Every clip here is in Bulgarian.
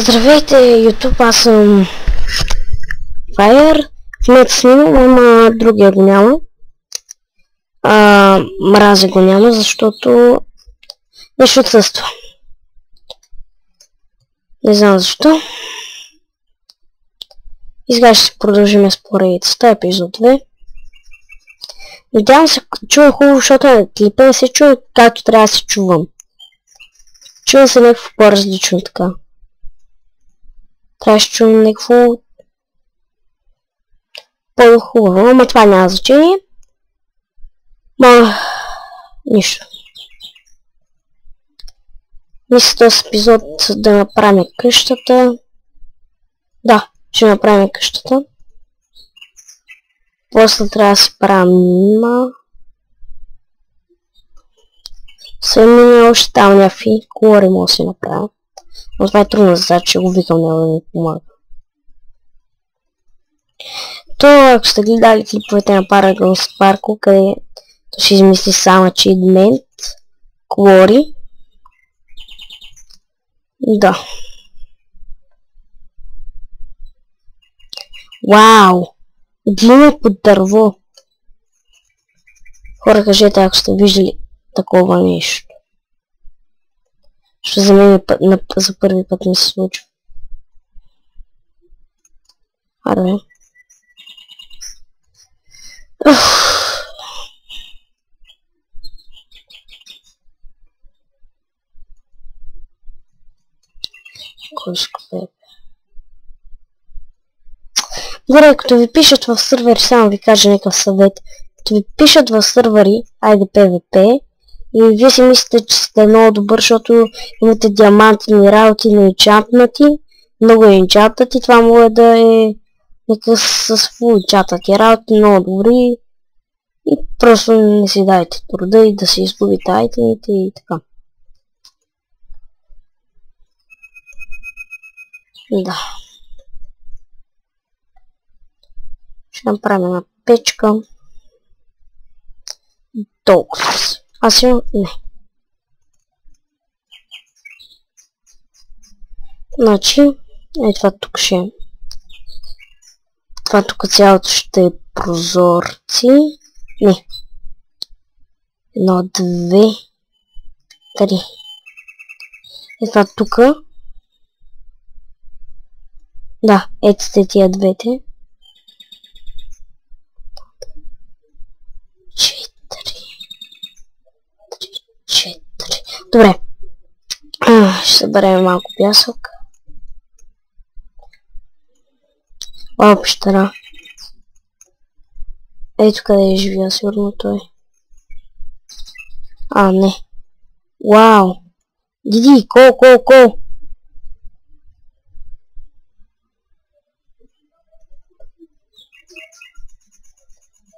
Здравейте, YouTube, аз съм Fire. В момента снимам, ама другия го няма. Мрази го няма, защото нещо отсъства. Не знам защо. И сега ще продължим с поредицата, епизод 2. Надявам се, чува хубаво, защото на клипа не се чува както трябва да се чувам. Чува се някакво по-различно така. Трябва да се чувам някакво по-хубаво, ама това няма значение. Нищо. Мисля този епизод да направим къщата. Да, ще направим къщата. После трябва да си правим Съмня още там някакви колори мога да си направя. Но това е трудно задача, че го викам няма да ми помага. То, ако сте гледали клиповете на Paragon Sparkle, където ще измисли сам achievement, колори. Да. Вау! Глина под дърво. Хора, кажете, ако сте виждали такова нещо. Що за мен за първи път ми се случва. Арве. Кой скъпе? Добре, като ви пишат в сървъри, само ви кажа някакъв съвет. Като ви пишат в сървъри, айде PvP, и вие си мислите, че сте много добър, защото имате диамантни работи на енчантнати, много енчантнати, това може да е някакъв с фул енчантнати работи, много добри, и просто не си дайте труда и да си изгубите айтемите и така. Да. Ще направим една печка. Толкова. Аз имам... Не. Значи, това тук ще е. Това тук цялото ще е прозорци. Не. 1, 2, 3. Това тук. Да, ето сте тия двете. 4. Добре. Ще съберем малко пясък. Пещера. Ето къде е живия, сигурно той. Не. Вау. Диди, кол.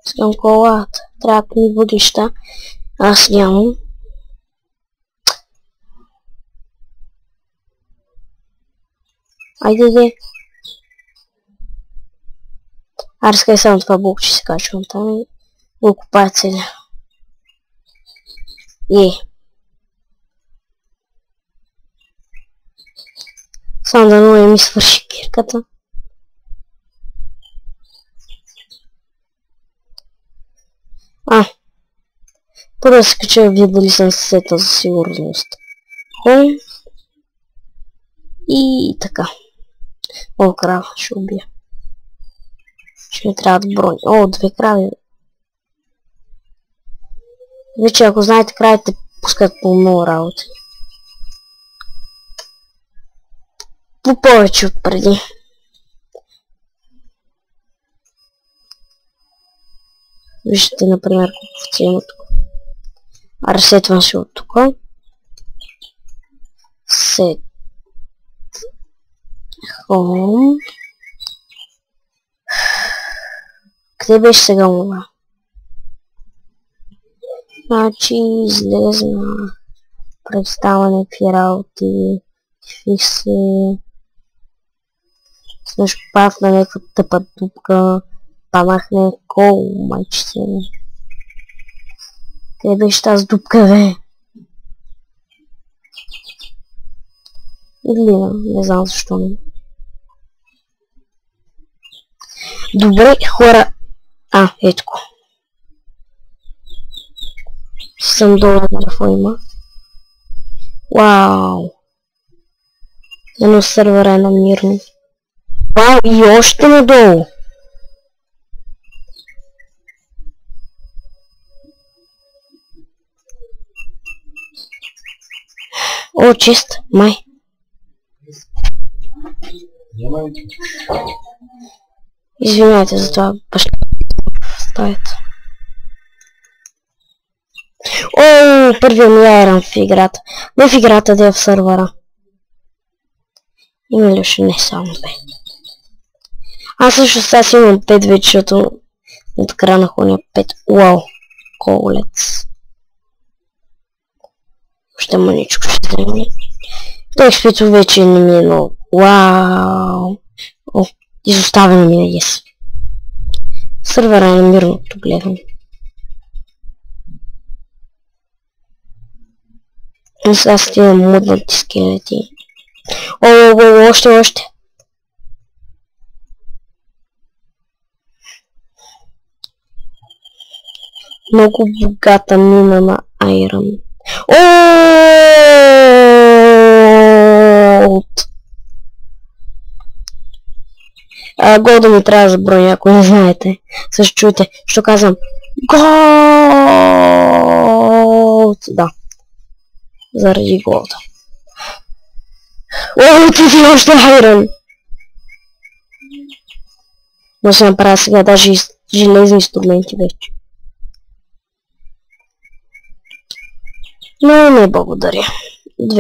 Искам колата. Трябва да ми въглища. Аз нямам. Айде. Разкай само това блок, че се качвам там и го купая целя. Само да не ми свърши кирката. Първо да се кача, вие дали съм се сетил за сигурност. И така. Крава, ще убия. Ще ми трябва да брони. 2 крави. Вече ако знаете, кравите пускат по много работи. По повече от преди. Виждате, например, колко има тук. Разсетвам се от тук. Сет. Хом. Къде беше сега това? Значи излезна. Представяне какви работи. Фикси. Също пахна някаква тъпа дупка. Памахне кол, майче. Къде беше тази дупка, бе? Глина, не знам защо не. Добре, хора. Ето го. Съм долу какво има. Вау. Едно сървъра е на мирно. Вау, и още надолу. О, чист, май. Извинявайте за това, баща в стаята. О, първият ми айран в играта. Не в играта, да е в сървъра. Има ли още? Не, само 5. Аз също сега имам 5 вече, защото откранах уния 5. Уау, колец. Още маничко ще вземе. Той експито вече не ми е много. Уау. О, изоставено ми е, yes. Сървъра е на мирното, гледам. Сега стигам муднати скелети. О, още. Много богата мина на айрон. Голда ми трябва да заброня, ако не знаете. Също чуете, що казвам. Голд! Да. Заради голда. Ти още айрон! Но се направя сега даже железни инструменти вече. Но не благодаря. 2.